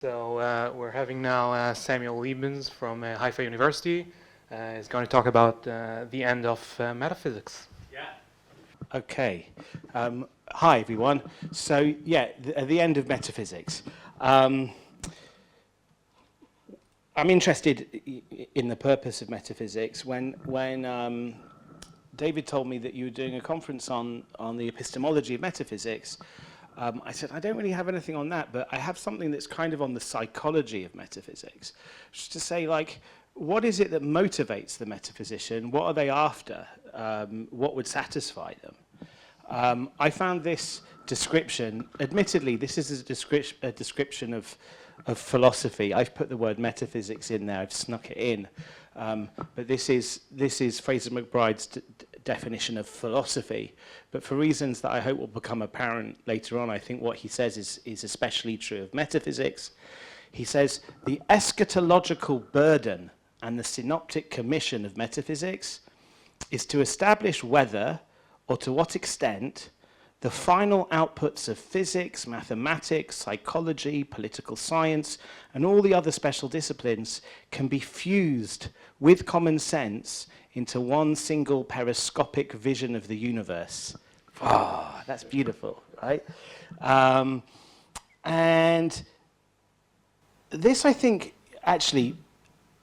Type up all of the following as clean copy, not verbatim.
So we're having now Samuel Lebens from Haifa University. Is going to talk about the end of metaphysics. Okay. Hi, everyone. So, at the end of metaphysics. I'm interested in the purpose of metaphysics. When David told me that you were doing a conference on the epistemology of metaphysics, I said, I don't really have anything on that, but I have something that's kind of on the psychology of metaphysics. Just to say, like, what is it that motivates the metaphysician? What are they after? What would satisfy them? I found this description, admittedly, this is a description of philosophy. I've put the word metaphysics in there, I've snuck it in. But this is Fraser McBride's definition of philosophy. But for reasons that I hope will become apparent later on, I think what he says is especially true of metaphysics. He says, the eschatological burden and the synoptic commission of metaphysics is to establish whether, or to what extent, the final outputs of physics, mathematics, psychology, political science, and all the other special disciplines can be fused with common sense into one single periscopic vision of the universe. Ah, that's beautiful, right? And this, I think, actually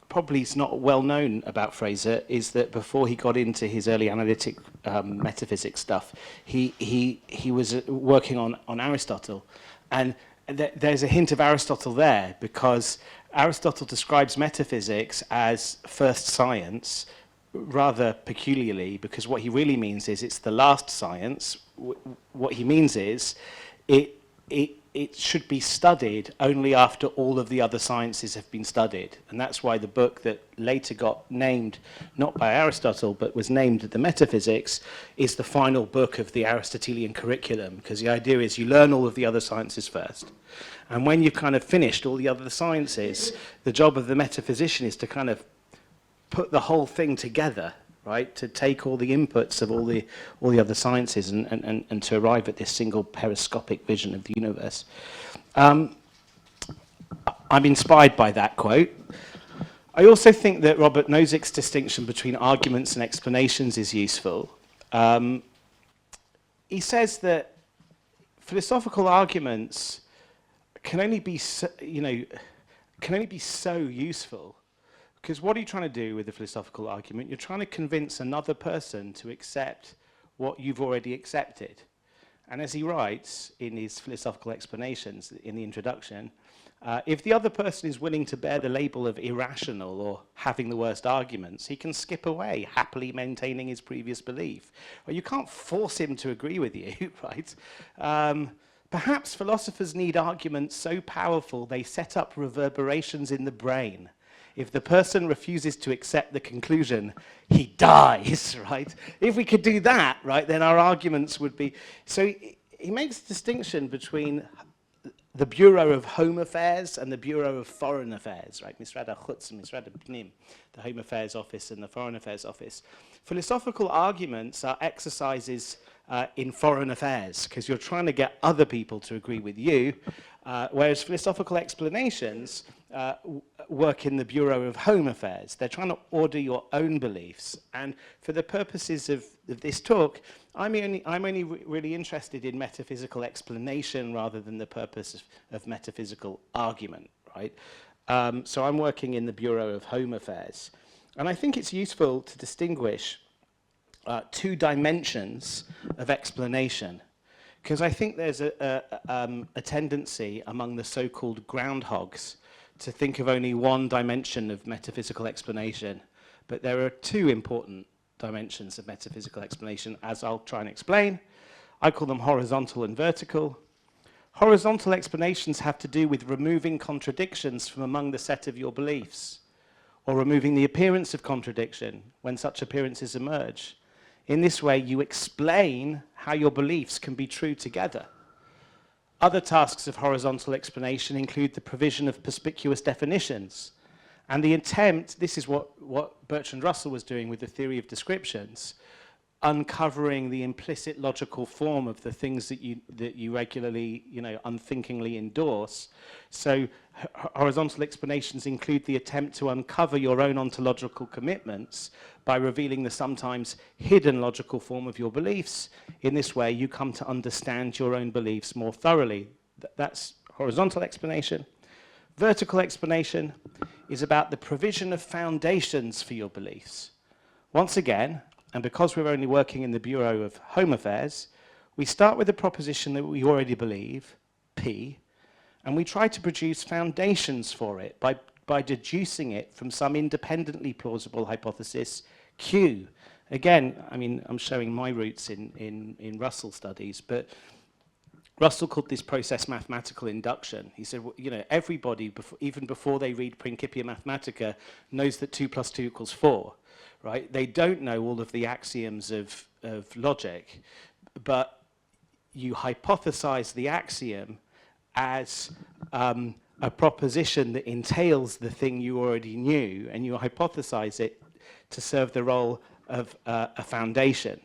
probably is not well known about Fraser, is that before he got into his early analytic metaphysics stuff, he was working on Aristotle. And there's a hint of Aristotle there, because Aristotle describes metaphysics as first science, rather peculiarly, because what he really means is it's the last science. What he means is it should be studied only after all of the other sciences have been studied. And that's why the book that later got named, not by Aristotle, but was named The Metaphysics, is the final book of the Aristotelian curriculum, because the idea is you learn all of the other sciences first. And when you've kind of finished all the other sciences, the job of the metaphysician is to kind of put the whole thing together, right? To take all the inputs of all the other sciences and to arrive at this single periscopic vision of the universe. I'm inspired by that quote. I also think that Robert Nozick's distinction between arguments and explanations is useful. He says that philosophical arguments can only be so useful. Because what are you trying to do with a philosophical argument? You're trying to convince another person to accept what you've already accepted. And as he writes in his philosophical explanations in the introduction, if the other person is willing to bear the label of irrational or having the worst arguments, he can skip away, happily maintaining his previous belief. Well, you can't force him to agree with you, right? Perhaps philosophers need arguments so powerful they set up reverberations in the brain. If the person refuses to accept the conclusion, he dies, right? If we could do that, right, then our arguments would be... So he makes a distinction between the Bureau of Home Affairs and the Bureau of Foreign Affairs, right? Misrad HaChutz and Misrad Pnim, the Home Affairs Office and the Foreign Affairs Office. Philosophical arguments are exercises in foreign affairs, because you're trying to get other people to agree with you, whereas philosophical explanations work in the Bureau of Home Affairs. They're trying to order your own beliefs. And for the purposes of this talk, I'm only really interested in metaphysical explanation rather than the purpose of metaphysical argument, right? So I'm working in the Bureau of Home Affairs. And I think it's useful to distinguish two dimensions of explanation, because I think there's a tendency among the so-called groundhogs to think of only one dimension of metaphysical explanation, but there are two important dimensions of metaphysical explanation, as I'll try and explain. I call them horizontal and vertical. Horizontal explanations have to do with removing contradictions from among the set of your beliefs, or removing the appearance of contradiction when such appearances emerge. In this way, you explain how your beliefs can be true together. Other tasks of horizontal explanation include the provision of perspicuous definitions. And the attempt, this is what Bertrand Russell was doing with the theory of descriptions, uncovering the implicit logical form of the things that you regularly, unthinkingly endorse. So horizontal explanations include the attempt to uncover your own ontological commitments by revealing the sometimes hidden logical form of your beliefs. In this way, you come to understand your own beliefs more thoroughly. That's horizontal explanation. Vertical explanation is about the provision of foundations for your beliefs. Once again, and because we're only working in the Bureau of Home Affairs, we start with the proposition that we already believe, P, and we try to produce foundations for it by deducing it from some independently plausible hypothesis, Q. Again, I mean, I'm showing my roots in Russell studies, but Russell called this process mathematical induction. He said, well, everybody, even before they read Principia Mathematica, knows that 2 + 2 = 4. Right? They don't know all of the axioms of logic, but you hypothesize the axiom as a proposition that entails the thing you already knew, and you hypothesize it to serve the role of a foundation.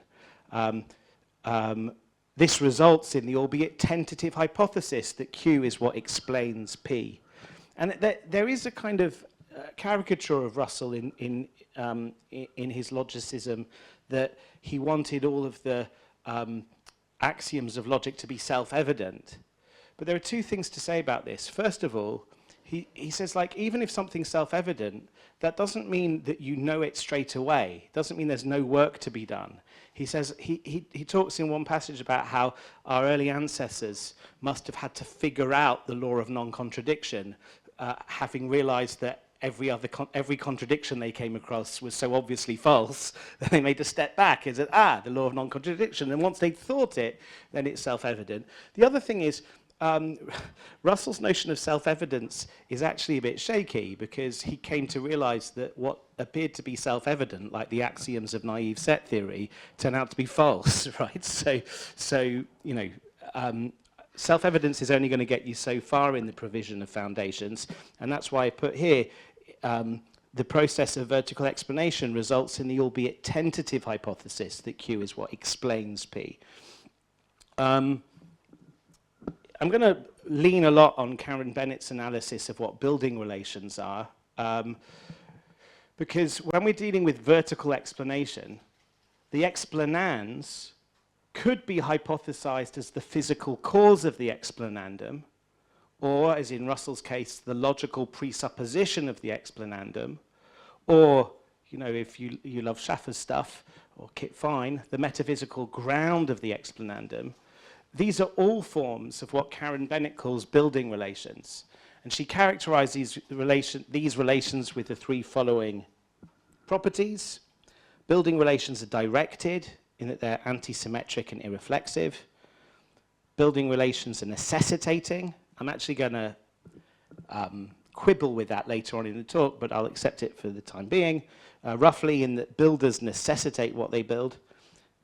This results in the albeit tentative hypothesis that Q is what explains P. And there is a kind of caricature of Russell in his logicism, that he wanted all of the axioms of logic to be self-evident. But there are two things to say about this. First of all, he says, like, even if something's self-evident, that doesn't mean that you know it straight away. It doesn't mean there's no work to be done. He says, he talks in one passage about how our early ancestors must have had to figure out the law of non-contradiction, having realized that every contradiction they came across was so obviously false that they made a step back and said, the law of non-contradiction. And once they'd thought it, then it's self-evident. The other thing is, Russell's notion of self-evidence is actually a bit shaky, because he came to realize that what appeared to be self-evident, like the axioms of naive set theory, turned out to be false, right? So self-evidence is only going to get you so far in the provision of foundations, and that's why I put here the process of vertical explanation results in the albeit tentative hypothesis that Q is what explains P. I'm going to lean a lot on Karen Bennett's analysis of what building relations are, because when we're dealing with vertical explanation, the explanans could be hypothesized as the physical cause of the explanandum, or, as in Russell's case, the logical presupposition of the explanandum, or, if you love Schaffer's stuff, or Kit Fine, the metaphysical ground of the explanandum. These are all forms of what Karen Bennett calls building relations. And she characterizes these relations with the three following properties. Building relations are directed, in that they're anti-symmetric and irreflexive. Building relations are necessitating. I'm actually going to quibble with that later on in the talk, but I'll accept it for the time being. Roughly, in that builders necessitate what they build.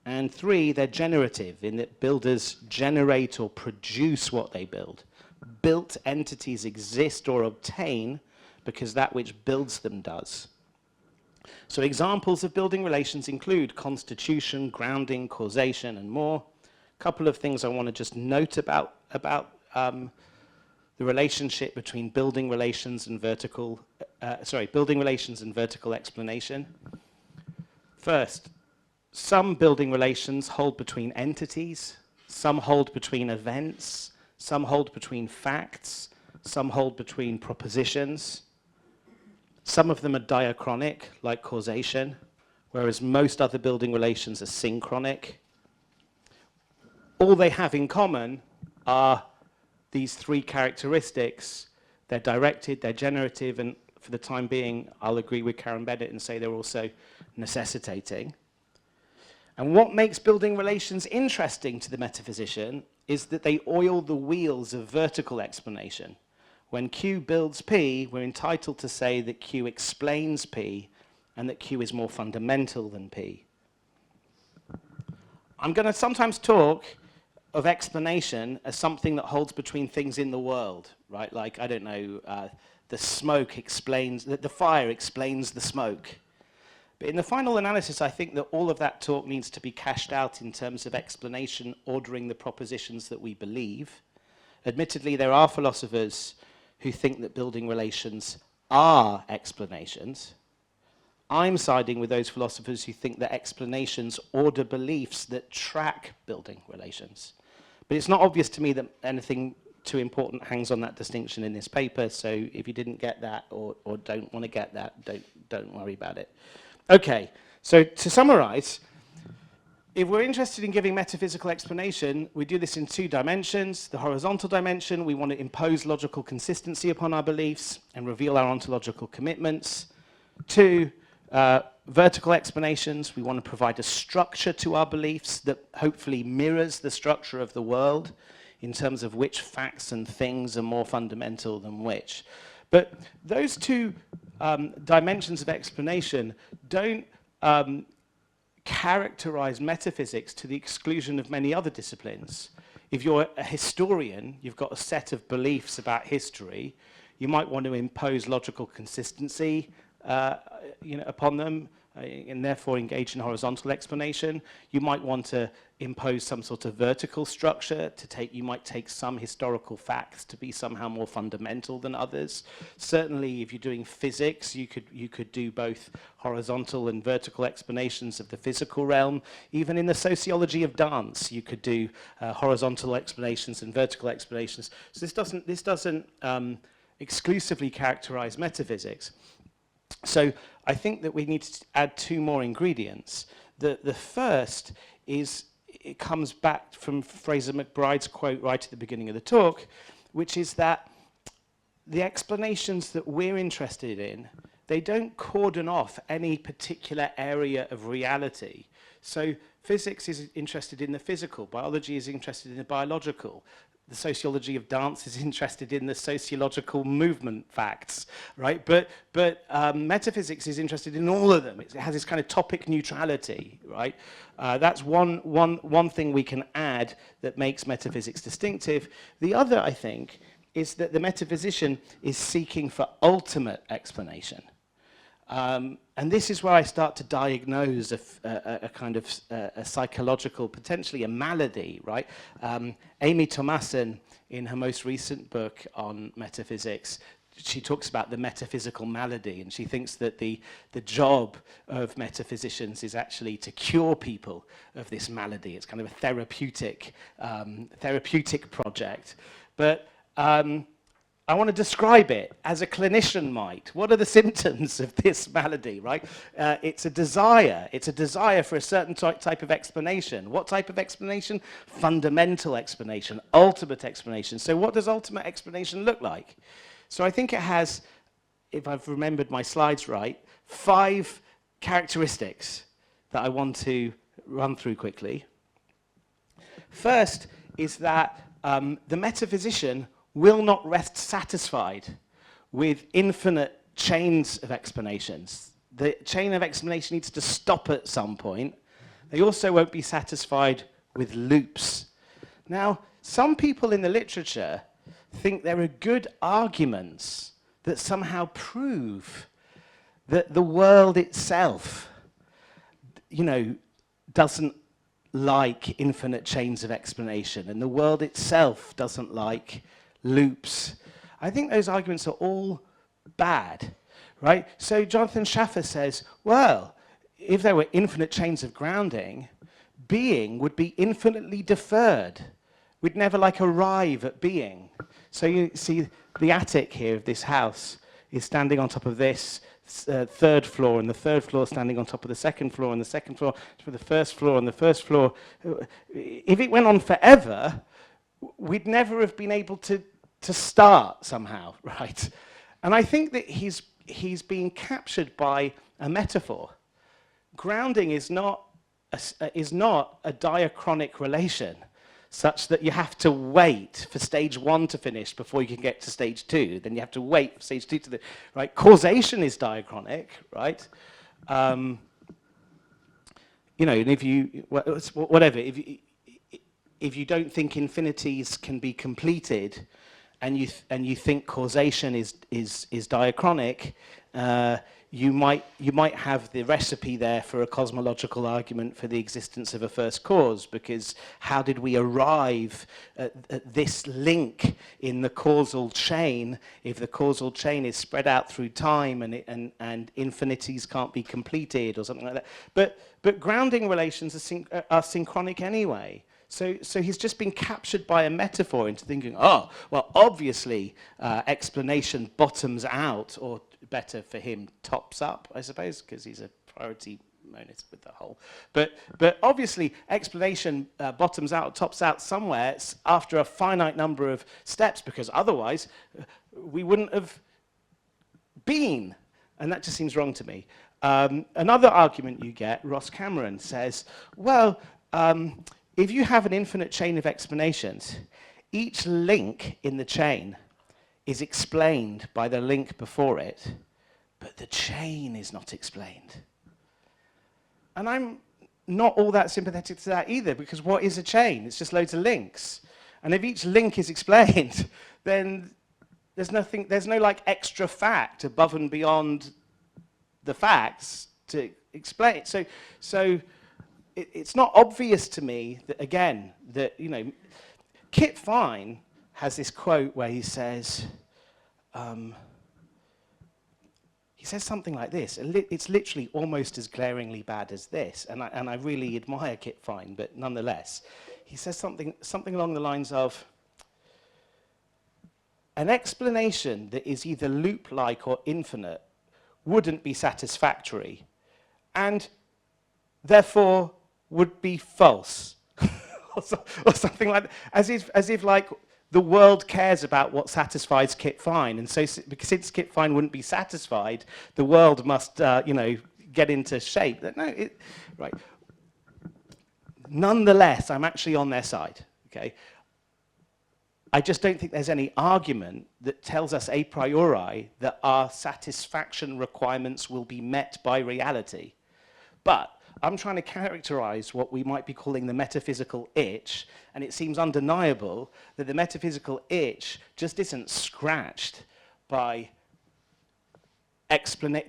And 3, they're generative, in that builders generate or produce what they build. Built entities exist or obtain because that which builds them does. So examples of building relations include constitution, grounding, causation, and more. A couple of things I want to just note about the relationship between building relations and vertical explanation. First, some building relations hold between entities, some hold between events, some hold between facts, some hold between propositions. Some of them are diachronic, like causation, whereas most other building relations are synchronic. All they have in common are these 3 characteristics. They're directed, they're generative, and for the time being, I'll agree with Karen Bennett and say they're also necessitating. And what makes building relations interesting to the metaphysician is that they oil the wheels of vertical explanation. When Q builds P, we're entitled to say that Q explains P and that Q is more fundamental than P. I'm going to sometimes talk of explanation as something that holds between things in the world, right? Like, I don't know, the smoke explains, the fire explains the smoke. But in the final analysis, I think that all of that talk needs to be cashed out in terms of explanation, ordering the propositions that we believe. Admittedly, there are philosophers who think that building relations are explanations. I'm siding with those philosophers who think that explanations order beliefs that track building relations. But it's not obvious to me that anything too important hangs on that distinction in this paper, so if you didn't get that or don't want to get that, don't worry about it. Okay, so to summarize, if we're interested in giving metaphysical explanation, we do this in 2 dimensions. The horizontal dimension, we want to impose logical consistency upon our beliefs and reveal our ontological commitments. 2, vertical explanations, we want to provide a structure to our beliefs that hopefully mirrors the structure of the world in terms of which facts and things are more fundamental than which. But those 2 dimensions of explanation don't characterize metaphysics to the exclusion of many other disciplines. If you're a historian, you've got a set of beliefs about history, you might want to impose logical consistency upon them, and therefore engage in horizontal explanation. You might want to impose some sort of vertical structure you might take some historical facts to be somehow more fundamental than others. Certainly, if you're doing physics, you could do both horizontal and vertical explanations of the physical realm. Even in the sociology of dance, you could do horizontal explanations and vertical explanations. So this doesn't exclusively characterize metaphysics. So I think that we need to add 2 more ingredients. The first is, it comes back from Fraser McBride's quote right at the beginning of the talk, which is that the explanations that we're interested in, they don't cordon off any particular area of reality. So physics is interested in the physical, biology is interested in the biological. The sociology of dance is interested in the sociological movement facts, right? But metaphysics is interested in all of them. It has this kind of topic neutrality, right? That's one thing we can add that makes metaphysics distinctive. The other, I think, is that the metaphysician is seeking for ultimate explanation. And this is where I start to diagnose a kind of a psychological, potentially a malady, right? Amy Thomason, in her most recent book on metaphysics, she talks about the metaphysical malady, and she thinks that the job of metaphysicians is actually to cure people of this malady. It's kind of a therapeutic project. But I want to describe it as a clinician might. What are the symptoms of this malady, right? It's a desire. It's a desire for a certain type of explanation. What type of explanation? Fundamental explanation, ultimate explanation. So what does ultimate explanation look like? So I think it has, if I've remembered my slides right, 5 characteristics that I want to run through quickly. First is that the metaphysician will not rest satisfied with infinite chains of explanations. The chain of explanation needs to stop at some point. They also won't be satisfied with loops. Now, some people in the literature think there are good arguments that somehow prove that the world itself, doesn't like infinite chains of explanation, and the world itself doesn't like loops. I think those arguments are all bad, right? So Jonathan Schaffer says, well, if there were infinite chains of grounding, being would be infinitely deferred. We'd never arrive at being. So you see the attic here of this house is standing on top of this third floor, and the third floor standing on top of the second floor, and the second floor for the first floor, and the first floor. If it went on forever, we'd never have been able to start somehow, right? And I think that he's being captured by a metaphor. Grounding is not a diachronic relation, such that you have to wait for stage 1 to finish before you can get to stage 2. Then you have to wait for stage 2 to right? Causation is diachronic, right? And if you whatever, if you don't think infinities can be completed, and you think causation is diachronic, you might have the recipe there for a cosmological argument for the existence of a first cause, because how did we arrive at this link in the causal chain if the causal chain is spread out through time and infinities can't be completed or something like that. But grounding relations are synchronic anyway. So he's just been captured by a metaphor into thinking, oh, well, obviously explanation bottoms out, or better for him, tops up, I suppose, because he's a priority monist with the whole. But obviously explanation bottoms out, tops out somewhere after a finite number of steps, because otherwise we wouldn't have been. And that just seems wrong to me. Another argument you get, Ross Cameron says, well, if you have an infinite chain of explanations, each link in the chain is explained by the link before it, but the chain is not explained. And I'm not all that sympathetic to that either, because what is a chain? It's just loads of links. And if each link is explained, then there's no like extra fact above and beyond the facts to explain it. So it's not obvious to me that, again, that, you know, Kit Fine has this quote where he says something like this. It's literally almost as glaringly bad as this, and I really admire Kit Fine, but nonetheless, he says something along the lines of, an explanation that is either loop-like or infinite wouldn't be satisfactory, and therefore would be false, or something like that, as if like the world cares about what satisfies Kit Fine, and so because since Kit Fine wouldn't be satisfied, the world must you know, get into shape. Right. Nonetheless, I'm actually on their side. Okay. I just don't think there's any argument that tells us a priori that our satisfaction requirements will be met by reality. But I'm trying to characterize what we might be calling the metaphysical itch, and it seems undeniable that the metaphysical itch just isn't scratched by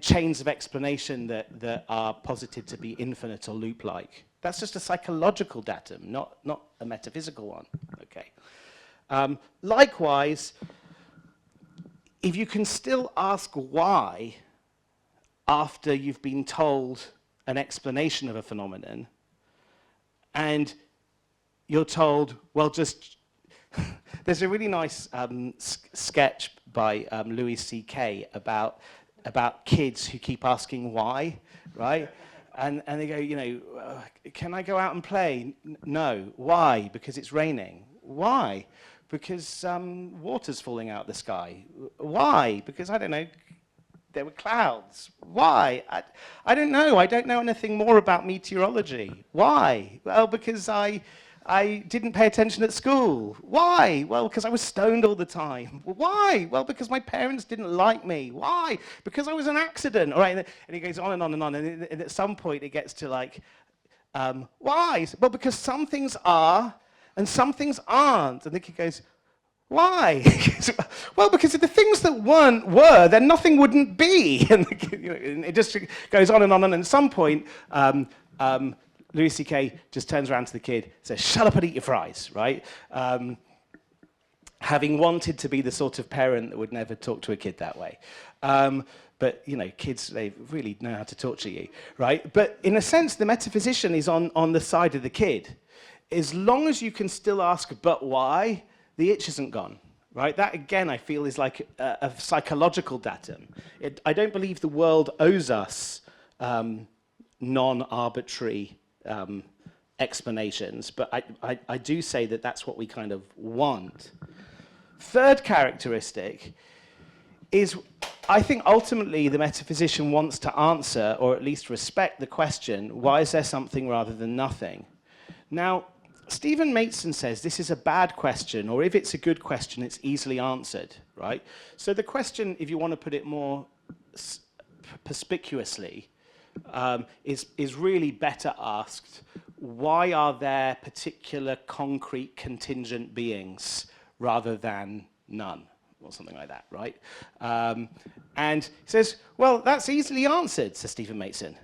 chains of explanation that are posited to be infinite or loop-like. That's just a psychological datum, not a metaphysical one. Okay. Likewise, if you can still ask why after you've been told an explanation of a phenomenon, and you're told, well, just there's a really nice sketch by Louis C.K. about kids who keep asking why, right? And they go, you know, can I go out and play? No. Why? Because it's raining. Why? Because water's falling out of the sky. Why? Because, I don't know, there were clouds. Why? I don't know. I don't know anything more about meteorology. Why? Well, because I didn't pay attention at school. Why? Well, because I was stoned all the time. Why? Well, because my parents didn't like me. Why? Because I was an accident. All right, and he goes on and on and on, and at some point it gets to like, why? Well, because some things are and some things aren't. And the kid goes, why? Well, because if the things that were, then nothing wouldn't be. And it just goes on and on. And at some point, Louis C.K. just turns around to the kid, says, shut up and eat your fries, right? Having wanted to be the sort of parent that would never talk to a kid that way. But, you know, kids, they really know how to torture you, right? But in a sense, the metaphysician is on the side of the kid. As long as you can still ask, but why, the itch isn't gone, right? That, again, I feel is like a psychological datum. I don't believe the world owes us non-arbitrary explanations, but I do say that that's what we kind of want. Third characteristic is, I think ultimately the metaphysician wants to answer, or at least respect the question, why is there something rather than nothing? Now, Stephen Mateson says this is a bad question, or if it's a good question, it's easily answered, right? So the question, if you want to put it more perspicuously, is really better asked, why are there particular concrete contingent beings rather than none? or something like that, right? And he says, well, that's easily answered, says Stephen Mateson.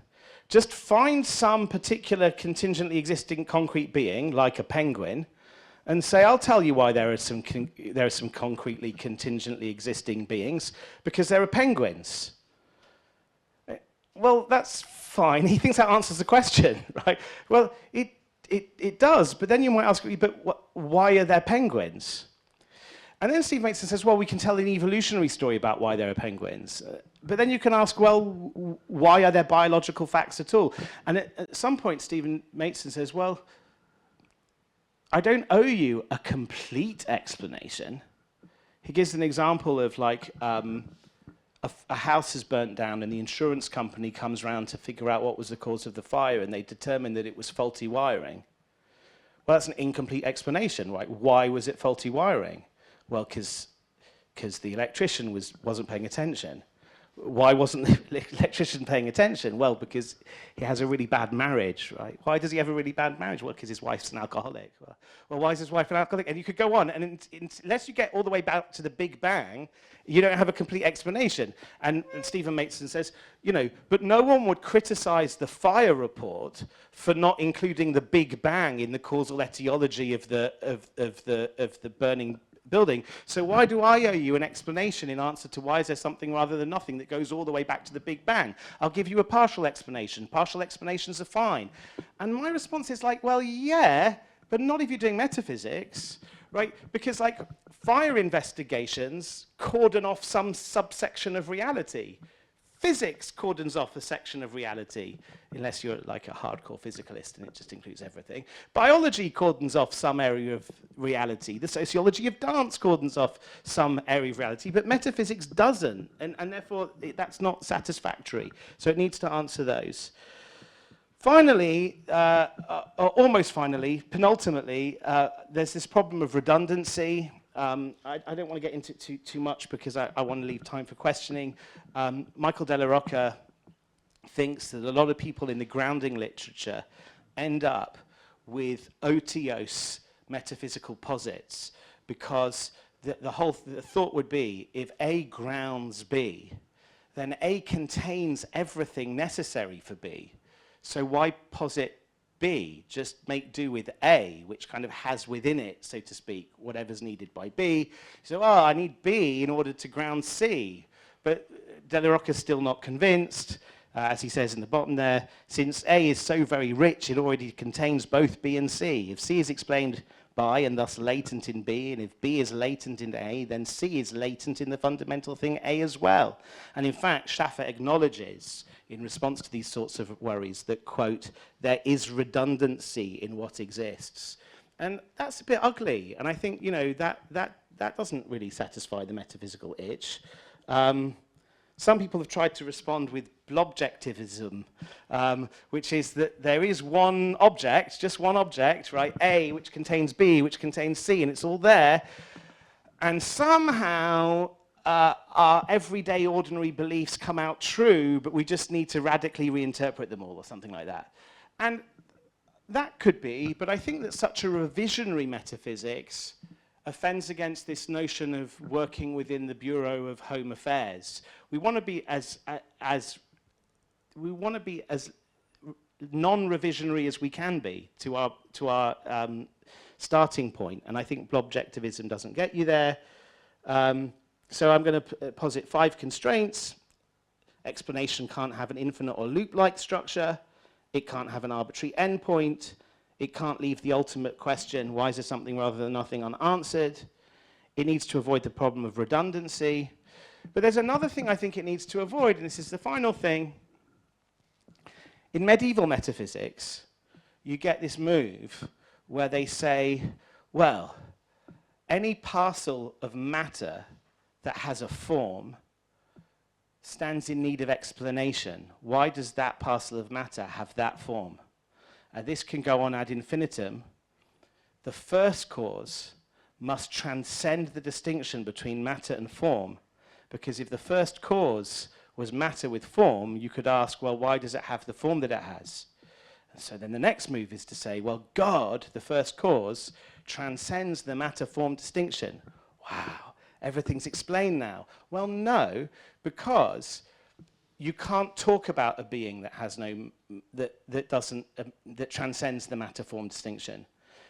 Just find some particular contingently existing concrete being, like a penguin, and say, I'll tell you why there are some concretely contingently existing beings, because there are penguins. Well, that's fine. He thinks that answers the question, right? Well, it does, but then you might ask, but why are there penguins? And then Steve Mateson says, well, we can tell an evolutionary story about why there are penguins. But then you can ask, well, why are there biological facts at all? And at some point, Stephen Mateson says, well, I don't owe you a complete explanation. He gives an example of like a house is burnt down and the insurance company comes round to figure out what was the cause of the fire, and they determined that it was faulty wiring. Well, that's an incomplete explanation, right? Why was it faulty wiring? Well, because the electrician wasn't paying attention. Why wasn't the electrician paying attention? Well, because he has a really bad marriage, right? Why does he have a really bad marriage? Well, because his wife's an alcoholic. Well, why is his wife an alcoholic? And you could go on, and unless you get all the way back to the Big Bang, you don't have a complete explanation. And Stephen Mateson says, but no one would criticize the fire report for not including the Big Bang in the causal etiology of the burning building. So why do I owe you an explanation in answer to why is there something rather than nothing that goes all the way back to the Big Bang? I'll give you a partial explanation. Partial explanations are fine. And my response is like, well, yeah, but not if you're doing metaphysics, right? Because like fire investigations cordon off some subsection of reality. Physics cordons off a section of reality, unless you're like a hardcore physicalist and it just includes everything. Biology cordons off some area of reality. The sociology of dance cordons off some area of reality, but metaphysics doesn't, and therefore that's not satisfactory. So it needs to answer those. Finally, or almost finally, penultimately, there's this problem of redundancy. I don't want to get into it too much because I want to leave time for questioning. Michael Della Rocca thinks that a lot of people in the grounding literature end up with otiose metaphysical posits because the thought would be if A grounds B, then A contains everything necessary for B. So why posit B? Just make do with A, which kind of has within it, so to speak, whatever's needed by B. So, I need B in order to ground C. But Della Rocca's still not convinced, as he says in the bottom there, since A is so very rich, it already contains both B and C. If C is explained by and thus latent in B, and if B is latent in A, then C is latent in the fundamental thing A as well. And in fact, Schaffer acknowledges in response to these sorts of worries that, quote, there is redundancy in what exists. And that's a bit ugly. And I think, that doesn't really satisfy the metaphysical itch. Some people have tried to respond with blobjectivism, which is that there is one object, just one object, right, A, which contains B, which contains C, and it's all there. And somehow our everyday ordinary beliefs come out true, but we just need to radically reinterpret them all or something like that. And that could be, but I think that such a revisionary metaphysics offends against this notion of working within the Bureau of Home Affairs. We want to be as non-revisionary as we can be to our starting point, and I think blobjectivism doesn't get you there. So I'm going to posit 5 constraints. Explanation can't have an infinite or loop-like structure. It can't have an arbitrary endpoint. It can't leave the ultimate question, why is there something rather than nothing, unanswered. It needs to avoid the problem of redundancy. But there's another thing I think it needs to avoid, and this is the final thing. In medieval metaphysics, you get this move where they say, well, any parcel of matter that has a form stands in need of explanation. Why does that parcel of matter have that form? This can go on ad infinitum. The first cause must transcend the distinction between matter and form, because if the first cause was matter with form, you could ask, well, why does it have the form that it has? And so then the next move is to say, well, God, the first cause, transcends the matter-form distinction. Wow, Everything's explained now. Well, no, because you can't talk about a being that has no, that transcends the matter-form distinction.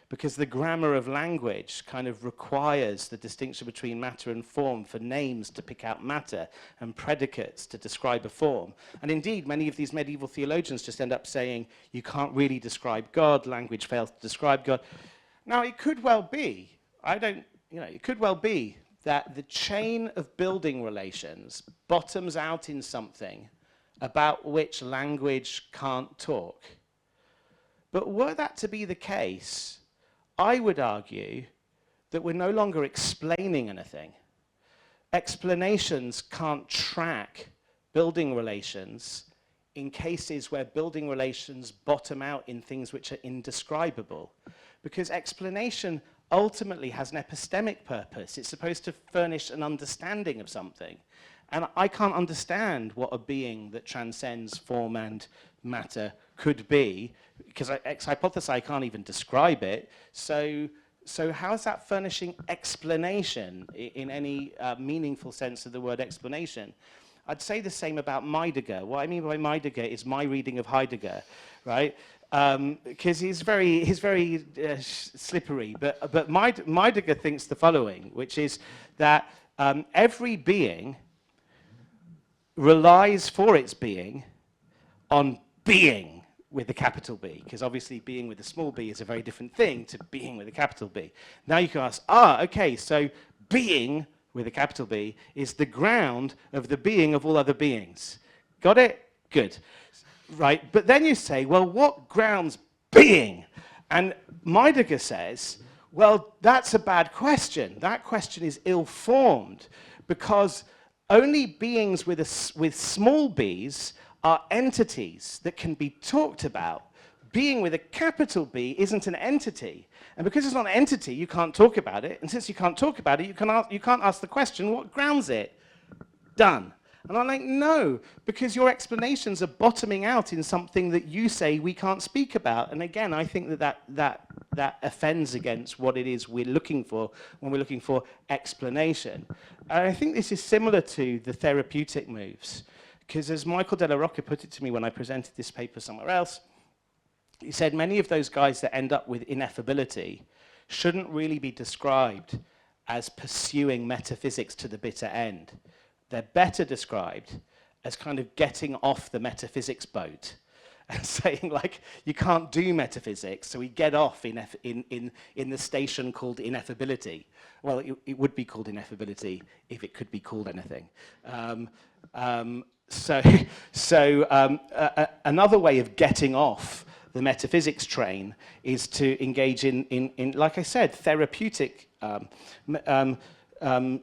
Because the grammar of language kind of requires the distinction between matter and form for names to pick out matter and predicates to describe a form. And indeed, many of these medieval theologians just end up saying, you can't really describe God, language fails to describe God. Now, it could well be, it could well be that the chain of building relations bottoms out in something about which language can't talk. But were that to be the case, I would argue that we're no longer explaining anything. Explanations can't track building relations in cases where building relations bottom out in things which are indescribable. Because explanation ultimately has an epistemic purpose. It's supposed to furnish an understanding of something. And I can't understand what a being that transcends form and matter could be, because ex hypothesis, I can't even describe it. So how is that furnishing explanation in any meaningful sense of the word explanation? I'd say the same about Heidegger. What I mean by Heidegger is my reading of Heidegger, right? Because he's very slippery. But Heidegger thinks the following, which is that every being relies for its being on being with a capital B, because obviously being with a small b is a very different thing to being with a capital B. Now you can ask, okay, so being with a capital B is the ground of the being of all other beings. Got it? Good. Right, but then you say, well, what grounds being? And Heidegger says, well, that's a bad question. That question is ill-formed, because only beings with small b's are entities that can be talked about. Being with a capital B isn't an entity. And because it's not an entity, you can't talk about it. And since you can't talk about it, you can't ask the question, what grounds it? Done. And I'm like, no, because your explanations are bottoming out in something that you say we can't speak about. And again, I think that offends against what it is we're looking for when we're looking for explanation. And I think this is similar to the therapeutic moves. Because as Michael Della Rocca put it to me when I presented this paper somewhere else, he said many of those guys that end up with ineffability shouldn't really be described as pursuing metaphysics to the bitter end. They're better described as kind of getting off the metaphysics boat and saying, like, you can't do metaphysics, so we get off in the station called ineffability. Well, it would be called ineffability if it could be called anything. Another way of getting off the metaphysics train is to engage in like I said, therapeutic. Amy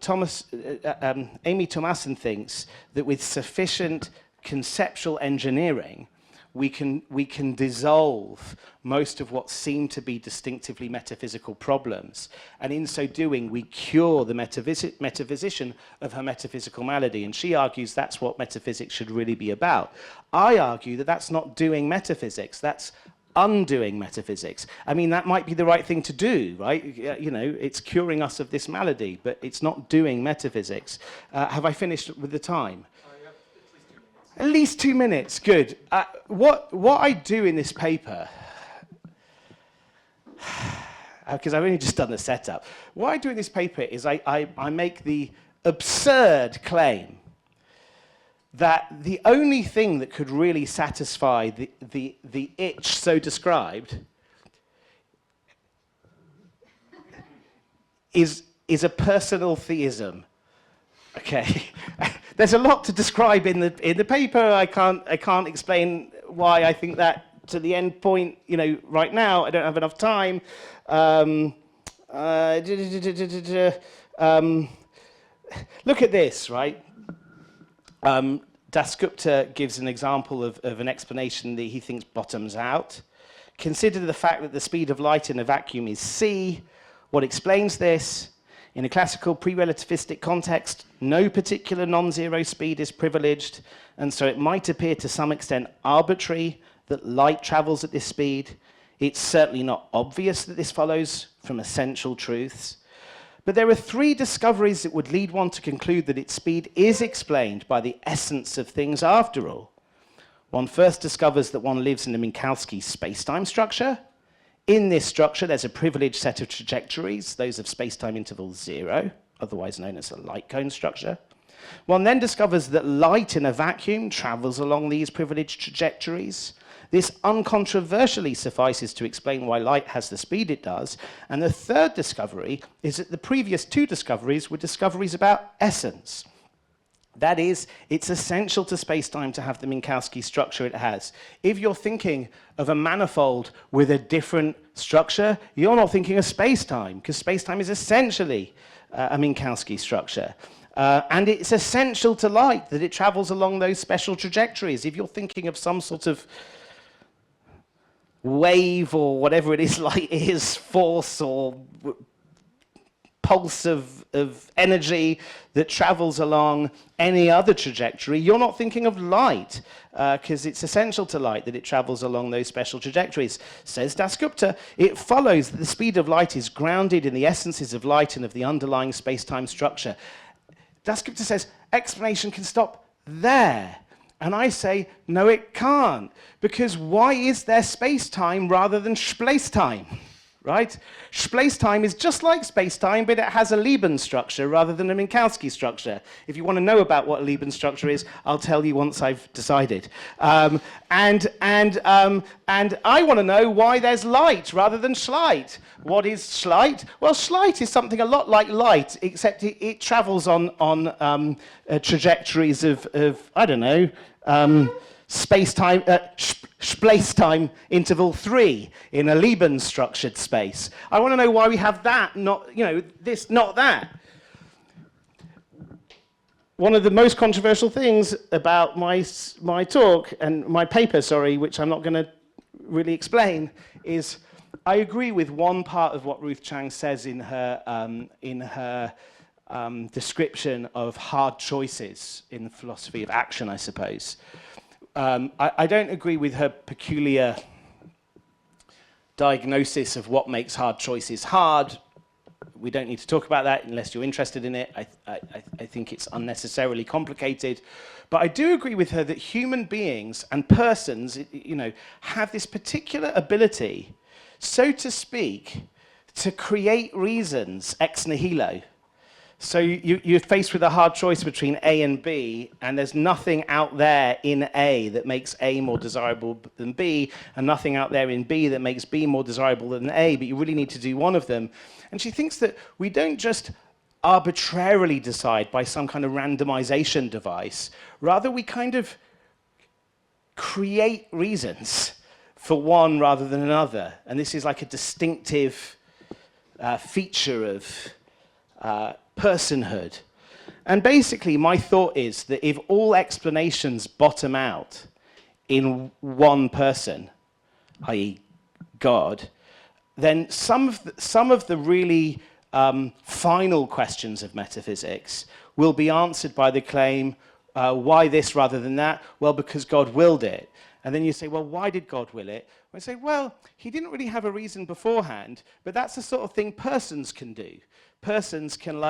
Thomason thinks that with sufficient conceptual engineering, we can dissolve most of what seem to be distinctively metaphysical problems. And in so doing, we cure the metaphysician of her metaphysical malady. And she argues that's what metaphysics should really be about. I argue that that's not doing metaphysics, that's undoing metaphysics. I mean, that might be the right thing to do, right? You know, it's curing us of this malady, but it's not doing metaphysics. Have I finished with the time? At least 2 minutes, good. What I do in this paper, because I've only just done the setup, what I do in this paper is I make the absurd claim that the only thing that could really satisfy the itch so described is a personal theism. Okay. There's a lot to describe in the paper. I can't explain why I think that to the end point, you know, right now. I don't have enough time. Look at this, right? Dasgupta gives an example of an explanation that he thinks bottoms out. Consider the fact that the speed of light in a vacuum is c. What explains this? In a classical pre-relativistic context, no particular non-zero speed is privileged, and so it might appear to some extent arbitrary that light travels at this speed. It's certainly not obvious that this follows from essential truths. But there are three discoveries that would lead one to conclude that its speed is explained by the essence of things after all. One first discovers that one lives in a Minkowski space-time structure. In this structure, there's a privileged set of trajectories, those of space-time interval 0, otherwise known as a light cone structure. One then discovers that light in a vacuum travels along these privileged trajectories. This uncontroversially suffices to explain why light has the speed it does. And the third discovery is that the previous two discoveries were discoveries about essence. That is, it's essential to space-time to have the Minkowski structure it has. If you're thinking of a manifold with a different structure, you're not thinking of space-time, because space-time is essentially a Minkowski structure. And it's essential to light that it travels along those special trajectories. If you're thinking of some sort of wave or whatever it is light is, force or pulse of energy that travels along any other trajectory, you're not thinking of light, because it's essential to light that it travels along those special trajectories. Says Dasgupta, it follows that the speed of light is grounded in the essences of light and of the underlying space-time structure. Dasgupta says, explanation can stop there. And I say, no, it can't. Because why is there space-time rather than space-time? Right? Space-time is just like space-time, but it has a Lebens structure rather than a Minkowski structure. If you want to know about what a Lebens structure is, I'll tell you once I've decided. And I want to know why there's light rather than Schlight. What is Schlight? Well, Schlight is something a lot like light, except it travels on trajectories of I don't know, space-time, space-time interval 3 in a Lebens structured space. I want to know why we have that, not, this, not that. One of the most controversial things about my talk, and my paper, sorry, which I'm not going to really explain, is I agree with one part of what Ruth Chang says in her description of hard choices in the philosophy of action, I suppose. I don't agree with her peculiar diagnosis of what makes hard choices hard. We don't need to talk about that unless you're interested in it. I think it's unnecessarily complicated. But I do agree with her that human beings and persons, have this particular ability, so to speak, to create reasons ex nihilo. So you're faced with a hard choice between A and B, and there's nothing out there in A that makes A more desirable than B, and nothing out there in B that makes B more desirable than A, but you really need to do one of them. And she thinks that we don't just arbitrarily decide by some kind of randomization device, rather we kind of create reasons for one rather than another. And this is like a distinctive feature of personhood. And basically, my thought is that if all explanations bottom out in one person, i.e. God, then some of the really final questions of metaphysics will be answered by the claim, why this rather than that? Well, because God willed it. And then you say, well, why did God will it? I say, well, he didn't really have a reason beforehand, but that's the sort of thing persons can do. Persons can,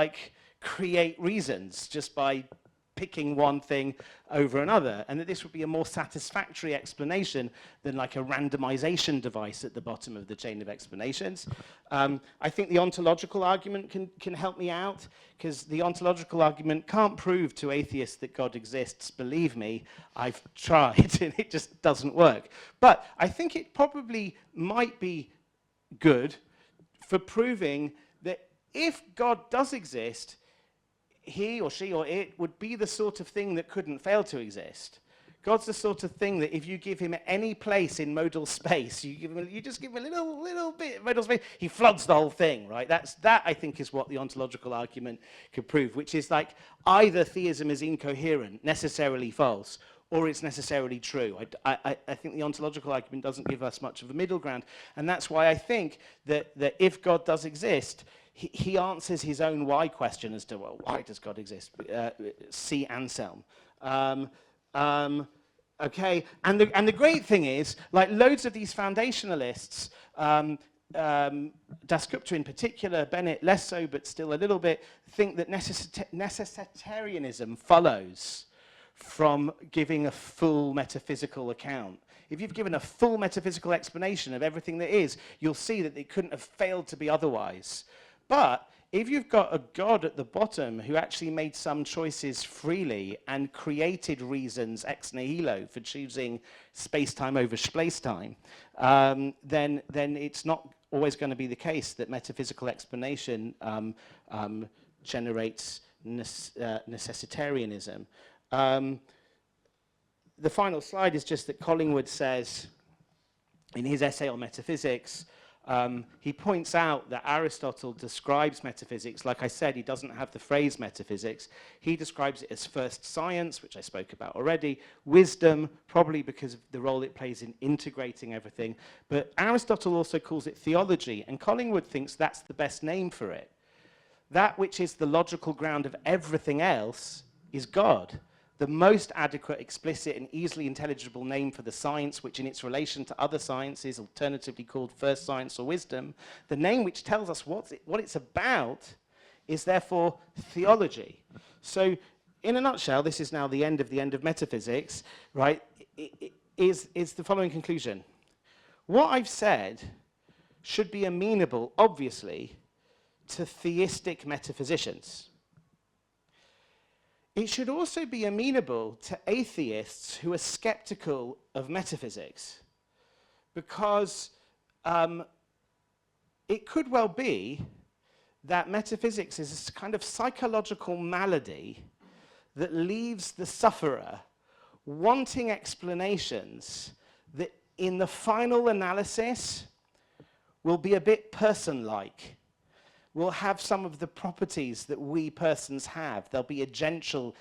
create reasons just by picking one thing over another, and that this would be a more satisfactory explanation than like a randomization device at the bottom of the chain of explanations. I think the ontological argument can help me out, because the ontological argument can't prove to atheists that God exists. Believe me, I've tried, and it just doesn't work. But I think it probably might be good for proving that if God does exist, he or she or it would be the sort of thing that couldn't fail to exist. God's the sort of thing that if you give him any place in modal space, you just give him a little bit of modal space, he floods the whole thing, right? That I think is what the ontological argument could prove, which is like either theism is incoherent, necessarily false, or it's necessarily true. I think the ontological argument doesn't give us much of a middle ground, and that's why I think that if God does exist, he answers his own why question as to, well, why does God exist? See Anselm. Okay, and the great thing is, like loads of these foundationalists, Dasgupta in particular, Bennett less so, but still a little bit, think that necessitarianism follows from giving a full metaphysical account. If you've given a full metaphysical explanation of everything that is, you'll see that it couldn't have failed to be otherwise. But if you've got a God at the bottom who actually made some choices freely and created reasons ex nihilo for choosing space-time over space-time, then it's not always going to be the case that metaphysical explanation generates necessitarianism. The final slide is just that Collingwood says, in his essay on metaphysics, he points out that Aristotle describes metaphysics, like I said, he doesn't have the phrase metaphysics. He describes it as first science, which I spoke about already, wisdom, probably because of the role it plays in integrating everything. But Aristotle also calls it theology, and Collingwood thinks that's the best name for it. That which is the logical ground of everything else is God. The most adequate, explicit, and easily intelligible name for the science, which in its relation to other sciences, alternatively called first science or wisdom, the name which tells us what it's about is therefore theology. So, in a nutshell, this is now the end of metaphysics, right, is the following conclusion. What I've said should be amenable, obviously, to theistic metaphysicians. It should also be amenable to atheists who are skeptical of metaphysics, because it could well be that metaphysics is a kind of psychological malady that leaves the sufferer wanting explanations that in the final analysis will be a bit person-like, will have some of the properties that we persons have. There'll be a gentle,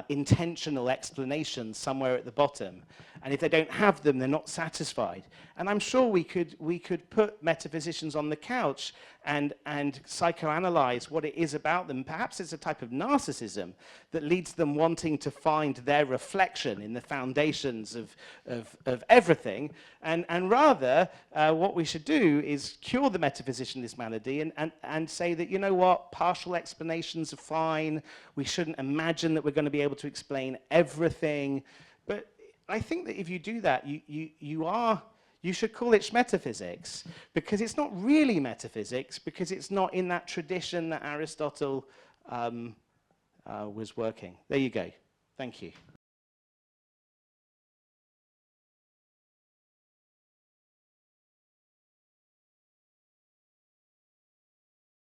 intentional explanation somewhere at the bottom. And if they don't have them, they're not satisfied. And I'm sure we could put metaphysicians on the couch and psychoanalyze what it is about them. Perhaps it's a type of narcissism that leads them wanting to find their reflection in the foundations of everything. And rather, what we should do is cure the metaphysician this malady and say that, you know what, partial explanations are fine. We shouldn't imagine that we're going to be able to explain everything. But I think that if you do that, you should call it metaphysics, because it's not really metaphysics, because it's not in that tradition that Aristotle was working. There you go. Thank you.